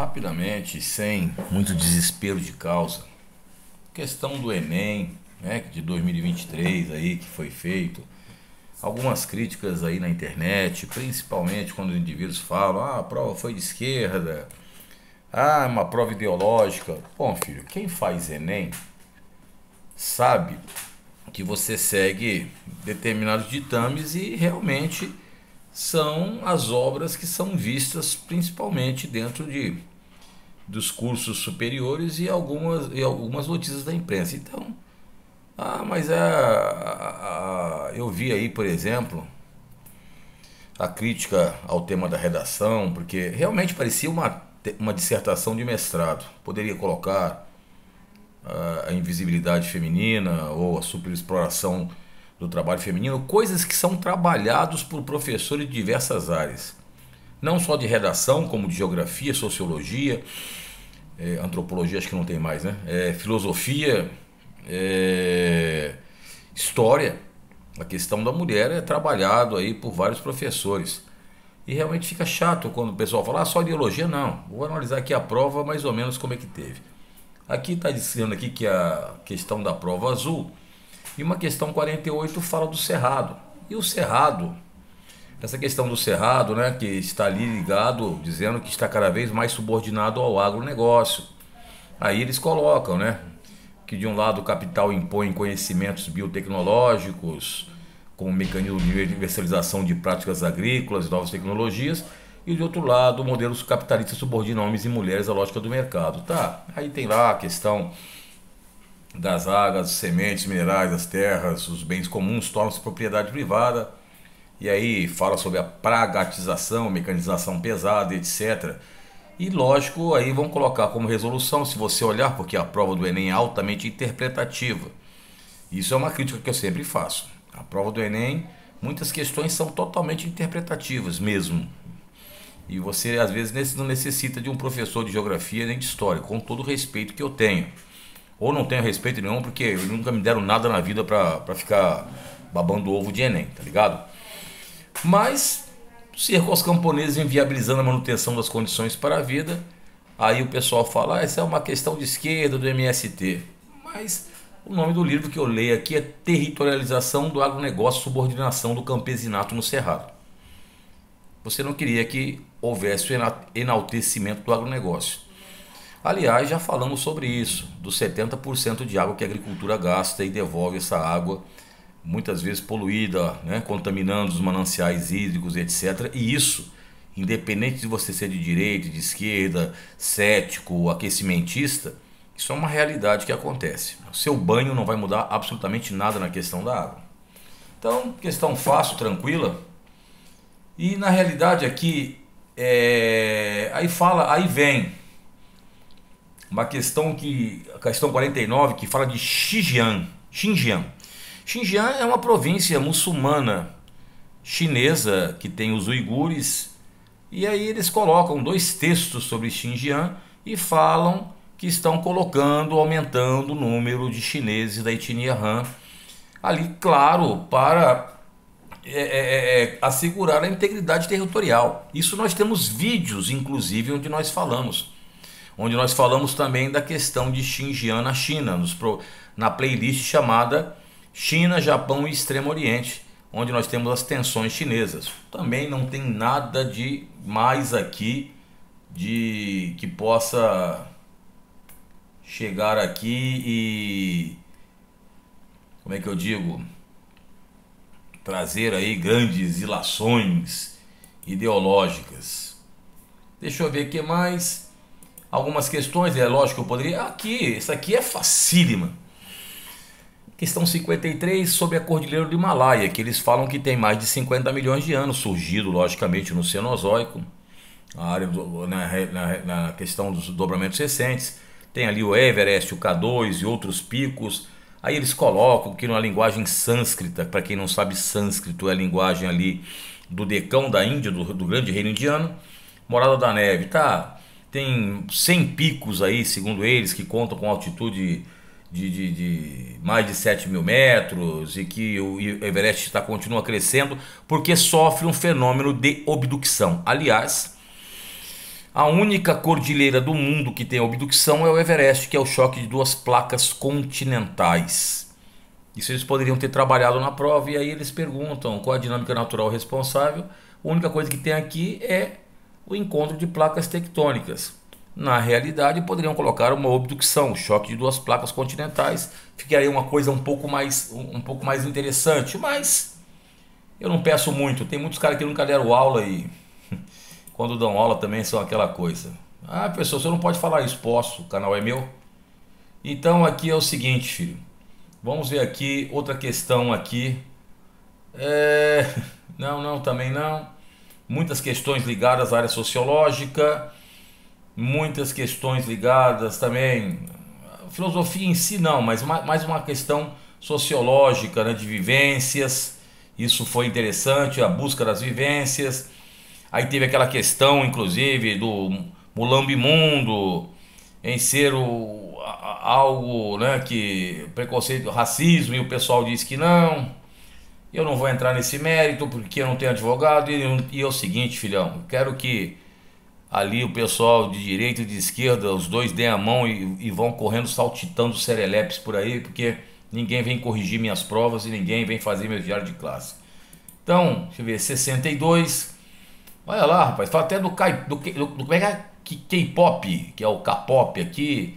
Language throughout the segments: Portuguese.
rapidamente, sem muito desespero de causa, questão do Enem, né, de 2023 aí que foi feito, algumas críticas aí na internet, principalmente quando os indivíduos falam, a prova foi de esquerda, é uma prova ideológica. Bom, filho, quem faz Enem sabe que você segue determinados ditames e realmente são as obras que são vistas principalmente dentro dos cursos superiores e algumas notícias da imprensa. Então, mas eu vi aí, por exemplo, a crítica ao tema da redação, porque realmente parecia uma dissertação de mestrado. Poderia colocar a invisibilidade feminina ou a superexploração do trabalho feminino, coisas que são trabalhados por professores de diversas áreas, não só de redação, como de geografia, sociologia, antropologia, acho que não tem mais, né? Filosofia, história. A questão da mulher é trabalhado aí por vários professores. E realmente fica chato quando o pessoal fala, só ideologia. Não, vou analisar aqui a prova mais ou menos como é que teve. Aqui está dizendo aqui que a questão da prova azul e uma questão 48 fala do Cerrado. E o Cerrado, essa questão do Cerrado, né, que está ali ligado, dizendo que está cada vez mais subordinado ao agronegócio. Aí eles colocam, né, que de um lado o capital impõe conhecimentos biotecnológicos, como mecanismo de universalização de práticas agrícolas e novas tecnologias, e de outro lado o modelo capitalista subordina homens e mulheres à lógica do mercado. Tá, aí tem lá a questão das águas, sementes, minerais, as terras, os bens comuns tornam-se propriedade privada, e aí fala sobre a pragatização, mecanização pesada, etc. E lógico, aí vão colocar como resolução, se você olhar, porque a prova do Enem é altamente interpretativa. Isso é uma crítica que eu sempre faço. A prova do Enem, muitas questões são totalmente interpretativas mesmo. E você às vezes não necessita de um professor de geografia nem de história, com todo o respeito que eu tenho. Ou não tenho respeito nenhum, porque nunca me deram nada na vida pra ficar babando ovo de Enem, tá ligado? Mas, cerco aos camponeses inviabilizando a manutenção das condições para a vida, aí o pessoal fala, essa é uma questão de esquerda, do MST. Mas o nome do livro que eu leio aqui é Territorialização do Agronegócio, Subordinação do Campesinato no Cerrado. Você não queria que houvesse o enaltecimento do agronegócio. Aliás, já falamos sobre isso, dos 70% de água que a agricultura gasta e devolve essa água, muitas vezes poluída, né, contaminando os mananciais hídricos, etc. E isso, independente de você ser de direita, de esquerda, cético, aquecimentista, isso é uma realidade que acontece. O seu banho não vai mudar absolutamente nada na questão da água. Então, questão fácil, tranquila. E na realidade aqui, aí vem uma questão a questão 49, que fala de Xinjiang. Xinjiang é uma província muçulmana chinesa que tem os uigures, e aí eles colocam dois textos sobre Xinjiang e falam que estão aumentando o número de chineses da etnia Han ali, claro, para assegurar a integridade territorial. Isso nós temos vídeos, inclusive, onde nós falamos também da questão de Xinjiang na China, na playlist chamada China, Japão e Extremo Oriente, onde nós temos as tensões chinesas. Também não tem nada de mais aqui que possa chegar aqui e, como é que eu digo, trazer aí grandes ilações ideológicas. Deixa eu ver o que mais. Algumas questões, é lógico que eu poderia. Isso aqui é facílima. Questão 53 sobre a Cordilheira do Himalaia, que eles falam que tem mais de 50 milhões de anos, surgido logicamente no Cenozoico, na questão dos dobramentos recentes. Tem ali o Everest, o K2 e outros picos. Aí eles colocam que na linguagem sânscrita, para quem não sabe, sânscrito é a linguagem ali do Decão da Índia, do grande reino indiano. Morada da Neve, tá? Tem 100 picos aí, segundo eles, que contam com altitude de mais de 7 mil metros, e que o Everest continua crescendo porque sofre um fenômeno de obducção. Aliás, A única cordilheira do mundo que tem abdução é o Everest, que é o choque de duas placas continentais. Isso eles poderiam ter trabalhado na prova, e aí eles perguntam qual a dinâmica natural responsável. A única coisa que tem aqui é o encontro de placas tectônicas. Na realidade, poderiam colocar uma abdução, choque de duas placas continentais, ficaria uma coisa um pouco mais interessante, mas eu não peço muito. Tem muitos caras que nunca deram aula e quando dão aula também são aquela coisa. Ah, professor, você não pode falar isso. Posso, o canal é meu. Então aqui é o seguinte, filho. Vamos ver aqui outra questão aqui. Não, também não. Muitas questões ligadas à área sociológica, muitas questões ligadas também à filosofia em si não, mas mais uma questão sociológica, né, de vivências. Isso foi interessante, a busca das vivências. Aí teve aquela questão, inclusive, do Mulambimundo em ser algo, né, que preconceito, racismo, e o pessoal diz que não. Eu não vou entrar nesse mérito porque eu não tenho advogado. E é o seguinte, filhão, eu quero que ali o pessoal de direita e de esquerda, os dois deem a mão e vão correndo, saltitando serelepes por aí, porque ninguém vem corrigir minhas provas e ninguém vem fazer meu diário de classe. Então, deixa eu ver, 62. Olha lá, rapaz, fala até do como é que é K-pop, que é o K-pop aqui,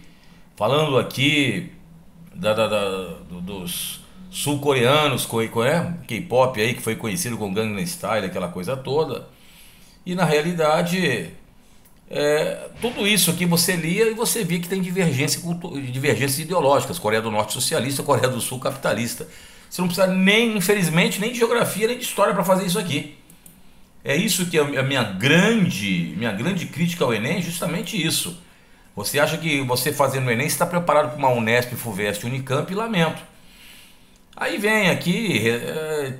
falando aqui dos sul-coreanos, K-pop aí, que foi conhecido como Gangnam Style, aquela coisa toda. E na realidade, tudo isso aqui você lia e você via que tem divergências ideológicas. Coreia do Norte socialista, Coreia do Sul capitalista. Você não precisa nem, infelizmente, nem de geografia nem de história para fazer isso aqui. É isso que é a minha grande crítica ao Enem, justamente isso. Você acha que você fazendo o Enem está preparado para uma Unesp, Fuvest, Unicamp, e lamento. Aí vem aqui,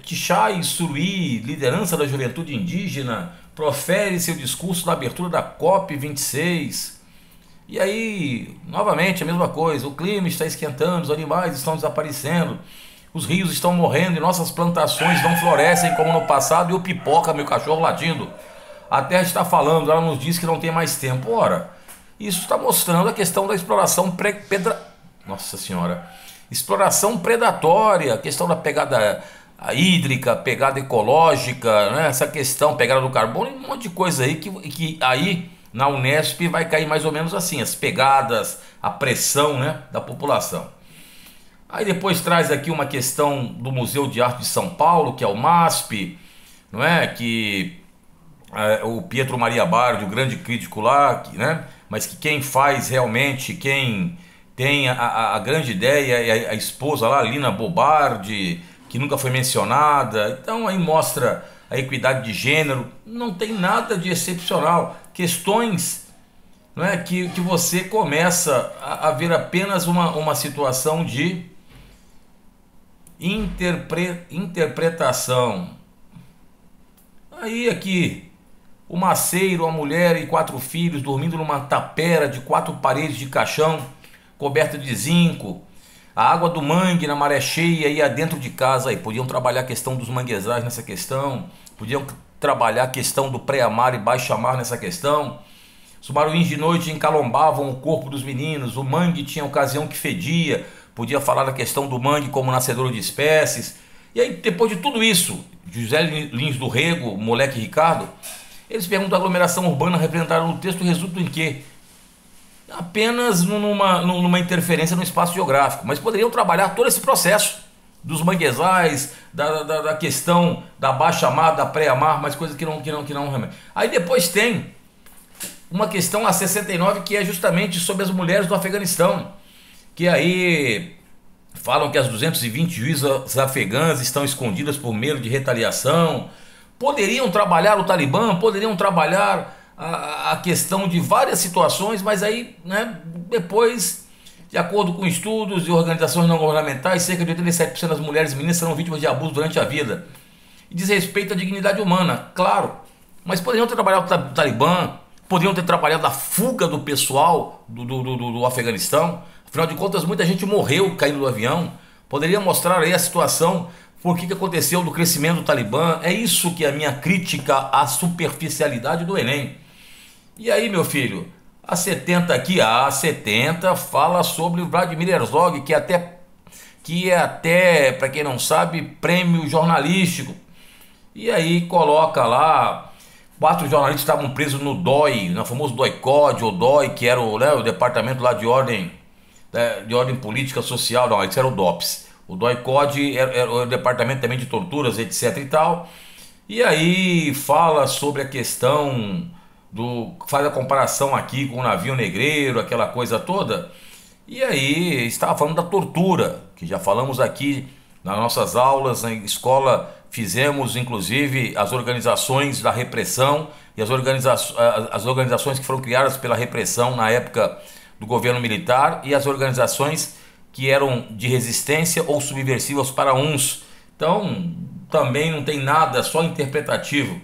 Tichai Suruí, liderança da juventude indígena, profere seu discurso na abertura da COP26. E aí, novamente, a mesma coisa, o clima está esquentando, os animais estão desaparecendo, os rios estão morrendo e nossas plantações não florescem como no passado, e o Pipoca, meu cachorro, latindo. A Terra está falando, ela nos diz que não tem mais tempo. Ora, isso está mostrando a questão da exploração Nossa Senhora. Exploração predatória, a questão da pegada hídrica, pegada ecológica, né? Essa questão, pegada do carbono, e um monte de coisa aí que aí na Unesp vai cair mais ou menos assim, as pegadas, a pressão, né, da população. Aí depois traz aqui uma questão do Museu de Arte de São Paulo, que é o MASP, não é? Que o Pietro Maria Bardi, o grande crítico lá, né? Mas que quem faz realmente, quem tem a grande ideia é a esposa lá, Lina Bobardi, que nunca foi mencionada. Então aí mostra a equidade de gênero, não tem nada de excepcional. Questões, não é, que você começa a ver apenas uma situação de interpretação. Aí aqui, o maceiro, a mulher e 4 filhos dormindo numa tapera de 4 paredes de caixão, coberta de zinco, a água do mangue na maré cheia ia dentro de casa. Aí podiam trabalhar a questão dos manguezais nessa questão, podiam trabalhar a questão do pré-amar e baixo-amar nessa questão. Os maruins de noite encalombavam o corpo dos meninos, o mangue tinha ocasião que fedia, podia falar da questão do mangue como nascedouro de espécies. E aí depois de tudo isso, José Lins do Rego, moleque Ricardo, eles perguntam: a aglomeração urbana representada no texto resulta em quê? Apenas numa interferência no espaço geográfico, mas poderiam trabalhar todo esse processo dos manguezais, da questão da baixa-mar, da pré-mar, mas coisas que não. Aí depois tem uma questão, a 69, que é justamente sobre as mulheres do Afeganistão, que aí falam que as 220 juízas afegãs estão escondidas por medo de retaliação. Poderiam trabalhar o Talibã, poderiam trabalhar a questão de várias situações, mas aí, né, depois, de acordo com estudos e organizações não governamentais, cerca de 87% das mulheres e meninas serão vítimas de abuso durante a vida. E diz respeito à dignidade humana, claro, mas poderiam ter trabalhado o Talibã, poderiam ter trabalhado a fuga do pessoal do Afeganistão. Afinal de contas, muita gente morreu caindo do avião. Poderia mostrar aí a situação, por que aconteceu do crescimento do Talibã. É isso que é a minha crítica à superficialidade do Enem. E aí, meu filho, a 70 aqui, a 70 fala sobre o Vladimir Herzog, que é até, para quem não sabe, prêmio jornalístico. E aí coloca lá, 4 jornalistas estavam presos no DOI, no famoso DOI-CODE, ou DOI, que era o, né, o departamento lá de ordem política social, não, esse era o DOPS. O DOI-CODE era o departamento também de torturas, etc e tal. E aí fala sobre a questão faz a comparação aqui com o navio negreiro, aquela coisa toda. E aí estava falando da tortura, que já falamos aqui nas nossas aulas, na escola fizemos inclusive as organizações da repressão e as organizações que foram criadas pela repressão na época do governo militar e as organizações que eram de resistência ou subversivas para uns. Então também não tem nada, só interpretativo.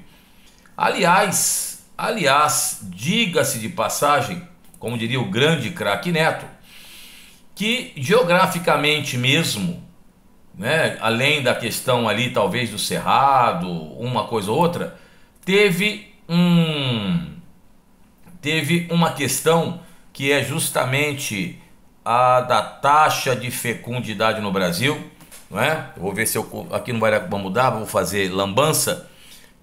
Aliás, diga-se de passagem, como diria o grande craque Neto, que geograficamente mesmo, né, além da questão ali talvez do Cerrado, uma coisa ou outra, teve uma questão que é justamente a da taxa de fecundidade no Brasil, não é? Eu vou ver se aqui não vai mudar, vou fazer lambança,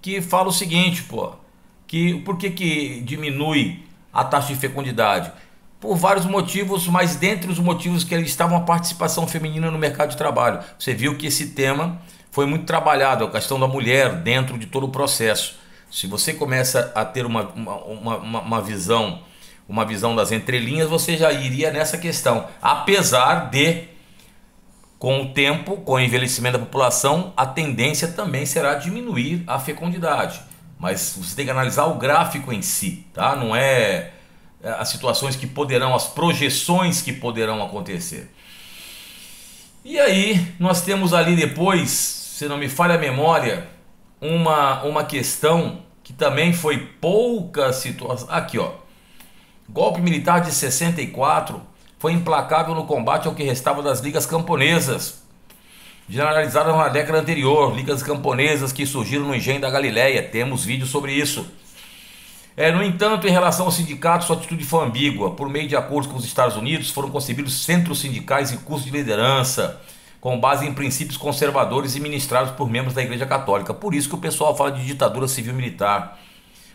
que fala o seguinte, por que diminui a taxa de fecundidade? Por vários motivos, mas dentre os motivos que eles estavam a participação feminina no mercado de trabalho. Você viu que esse tema foi muito trabalhado, a questão da mulher dentro de todo o processo. Se você começa a ter uma visão das entrelinhas, você já iria nessa questão. Apesar de, com o tempo, com o envelhecimento da população, a tendência também será diminuir a fecundidade. Mas você tem que analisar o gráfico em si, tá? Não é as situações que poderão, as projeções que poderão acontecer. E aí nós temos ali depois, se não me falha a memória, uma questão que também foi pouca situação. Aqui, ó. Golpe militar de 64 foi implacável no combate ao que restava das ligas camponesas, generalizadas na década anterior, ligas camponesas que surgiram no engenho da Galileia. Temos vídeo sobre isso. No entanto, em relação aos sindicatos, sua atitude foi ambígua. Por meio de acordos com os Estados Unidos, foram concebidos centros sindicais e cursos de liderança, com base em princípios conservadores e ministrados por membros da Igreja Católica. Por isso que o pessoal fala de ditadura civil-militar.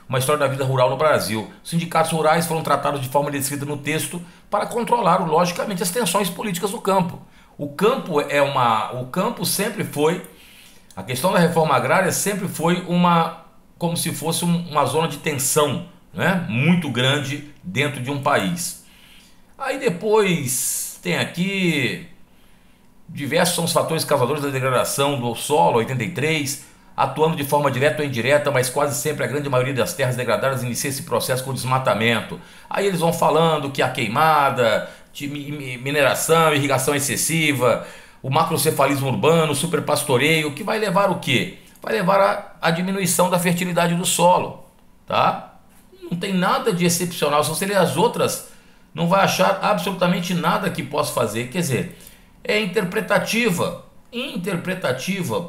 Uma história da vida rural no Brasil. Os sindicatos rurais foram tratados de forma descrita no texto para controlar, logicamente, as tensões políticas do campo. O campo sempre foi, a questão da reforma agrária sempre foi como se fosse uma zona de tensão, né, muito grande dentro de um país. Aí depois tem aqui diversos são os fatores causadores da degradação do solo, 83, atuando de forma direta ou indireta, mas quase sempre a grande maioria das terras degradadas inicia esse processo com desmatamento. Aí eles vão falando que a queimada, de mineração, irrigação excessiva, o macrocefalismo urbano, o superpastoreio, que vai levar o quê? Vai levar a diminuição da fertilidade do solo, tá? Não tem nada de excepcional. Se você ler as outras, não vai achar absolutamente nada que possa fazer. Quer dizer, é interpretativa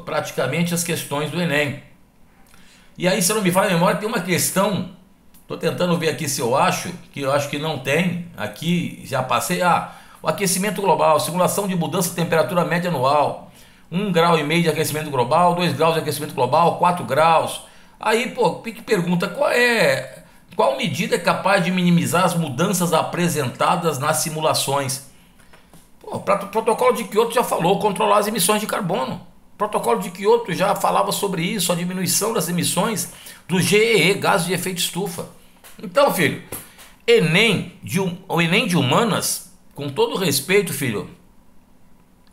praticamente as questões do Enem. E aí, se eu não me falha a memória, tem uma questão, estou tentando ver aqui se eu acho que não tem, aqui já passei, o aquecimento global, simulação de mudança de temperatura média anual, 1,5 grau de aquecimento global, 2 graus de aquecimento global, 4 graus. Aí, que pergunta, qual medida é capaz de minimizar as mudanças apresentadas nas simulações? O protocolo de Kyoto já falou, controlar as emissões de carbono. O protocolo de Kyoto já falava sobre isso, a diminuição das emissões do GEE, gases de efeito estufa. Então, filho, o Enem de humanas, com todo respeito, filho,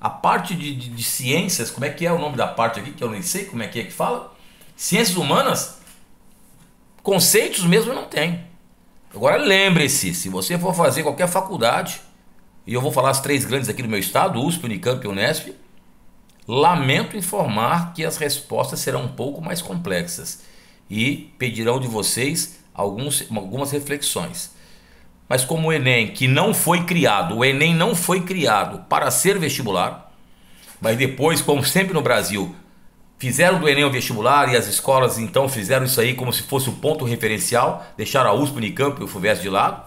a parte de ciências, como é que é o nome da parte aqui, que eu nem sei como é que fala? Ciências humanas, conceitos mesmo não tem. Agora lembre-se, se você for fazer qualquer faculdade, e eu vou falar as 3 grandes aqui do meu estado, USP, Unicamp e Unesp, lamento informar que as respostas serão um pouco mais complexas e pedirão de vocês algumas reflexões. Mas como o Enem, o Enem não foi criado para ser vestibular, mas depois, como sempre no Brasil, Fizeram do Enem o vestibular e as escolas então fizeram isso aí como se fosse o ponto referencial, deixaram a USP, Unicamp e o FUVEST de lado.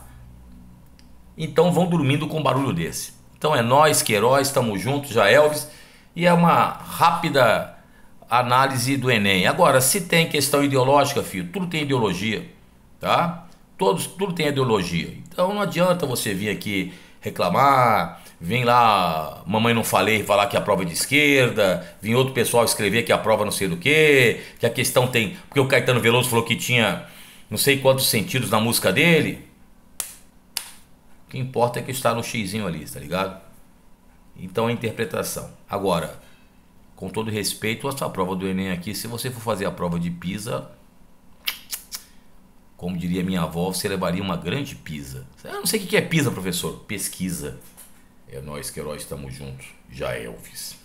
Então vão dormindo com um barulho desse. Então é nós, Queiroz, estamos juntos, já Elvis, e é uma rápida análise do Enem. Agora, se tem questão ideológica, filho, tudo tem ideologia, tá? Tudo tem ideologia. Então não adianta você vir aqui reclamar, vem lá, mamãe não falei, falar que a prova é de esquerda, vem outro pessoal escrever que a prova não sei do que a questão tem, porque o Caetano Veloso falou que tinha não sei quantos sentidos na música dele. O que importa é que está no xizinho ali, tá ligado? Então é interpretação. Agora, com todo respeito, essa prova do Enem aqui, se você for fazer a prova de Pisa, como diria minha avó, você levaria uma grande pisa. Eu não sei o que é pisa, professor. Pesquisa. É nós, Queiroz, estamos juntos. Já Elvis.